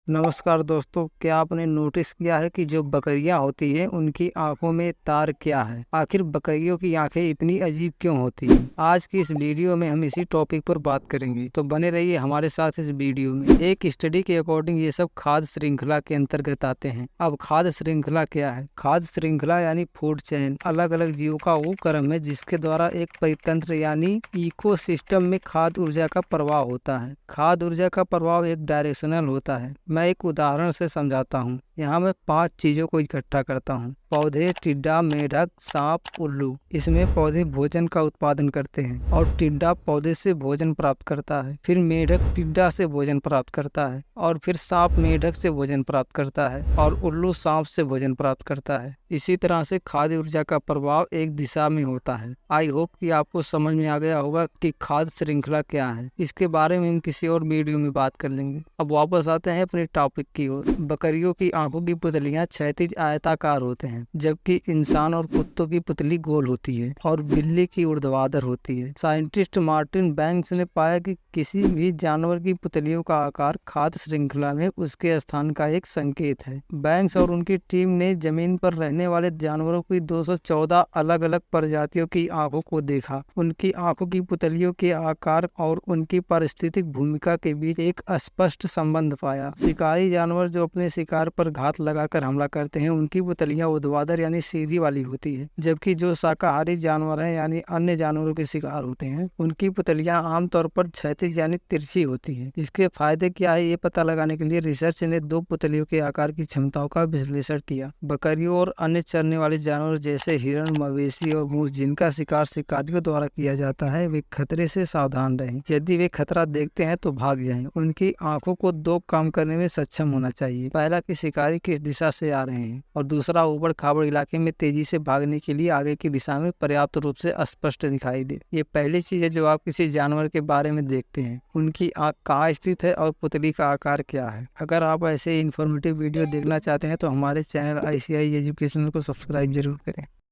नमस्कार दोस्तों, क्या आपने नोटिस किया है कि जो बकरियां होती हैं उनकी आंखों में तार क्या है? आखिर बकरियों की आंखें इतनी अजीब क्यों होती हैं? आज की इस वीडियो में हम इसी टॉपिक पर बात करेंगे, तो बने रहिए हमारे साथ इस वीडियो में। एक स्टडी के अकॉर्डिंग ये सब खाद्य श्रृंखला के अंतर्गत आते हैं। अब खाद्य श्रृंखला क्या है? खाद्य श्रृंखला यानी फूड चेन अलग अलग जीवों का वो क्रम है जिसके द्वारा एक परितंत्र यानी इकोसिस्टम में खाद्य ऊर्जा का प्रवाह होता है। खाद्य ऊर्जा का प्रवाह एक डायरेक्शनल होता है। मैं एक उदाहरण से समझाता हूँ। यहाँ मैं 5 चीजों को इकट्ठा करता हूँ: पौधे, टिड्डा, मेढक, सांप, उल्लू। इसमें पौधे भोजन का उत्पादन करते हैं और टिड्डा पौधे से भोजन प्राप्त करता है, फिर मेढक टिड्डा से भोजन प्राप्त करता है, और फिर सांप मेढक से भोजन प्राप्त करता है, और उल्लू सांप से भोजन प्राप्त करता है। इसी तरह से खाद्य ऊर्जा का प्रभाव एक दिशा में होता है। आई होप कि आपको समझ में आ गया होगा कि खाद्य श्रृंखला क्या है। इसके बारे में हम किसी और वीडियो में बात कर लेंगे। अब वापस आते हैं अपने टॉपिक की ओर। बकरियों की आंखों की पुतलियां क्षैतिज आयताकार होते हैं, जबकि इंसान और कुत्तों की पुतली गोल होती है और बिल्ली की ऊर्ध्वाधर होती है। साइंटिस्ट मार्टिन बैंक्स ने पाया कि किसी भी जानवर की पुतलियों का आकार खाद्य श्रृंखला में उसके स्थान का एक संकेत है। बैंक्स और उनकी टीम ने जमीन पर रहने वाले जानवरों की 214 अलग अलग प्रजातियों की आंखों को देखा। उनकी आंखों की पुतलियों के आकार और उनकी पारिस्थितिक भूमिका के बीच एक स्पष्ट संबंध पाया। शिकारी जानवर जो अपने शिकार पर घात लगाकर हमला करते हैं, उनकी पुतलियां ऊर्ध्वाधर यानी सीधी वाली होती है, जबकि जो शाकाहारी जानवर हैं यानी अन्य जानवरों के शिकार होते हैं, उनकी पुतलियां आमतौर पर क्षैतिज यानी तिरछी होती है। इसके फायदे क्या है, ये पता लगाने के लिए रिसर्च ने 2 पुतलियों के आकार की क्षमताओं का विश्लेषण किया। बकरियों और अन्य चरने वाले जानवर जैसे हिरण, मवेशी और मूस जिनका शिकार शिकारियों द्वारा किया जाता है, वे खतरे से सावधान रहें। यदि वे खतरा देखते हैं तो भाग जाएं। उनकी आंखों को 2 काम करने में सक्षम होना चाहिए। पहला कि शिकारी किस दिशा से आ रहे हैं, और दूसरा ऊबड़ खाबड़ इलाके में तेजी से भागने के लिए आगे की दिशा में पर्याप्त रूप से स्पष्ट दिखाई दे। ये पहली चीज है जो आप किसी जानवर के बारे में देखते हैं, उनकी आंख कहाँ स्थित है और पुतली का आकार क्या है। अगर आप ऐसे इन्फॉर्मेटिव वीडियो देखना चाहते हैं तो हमारे चैनल ICI एजुकेशनल को सब्सक्राइब जरूर करें।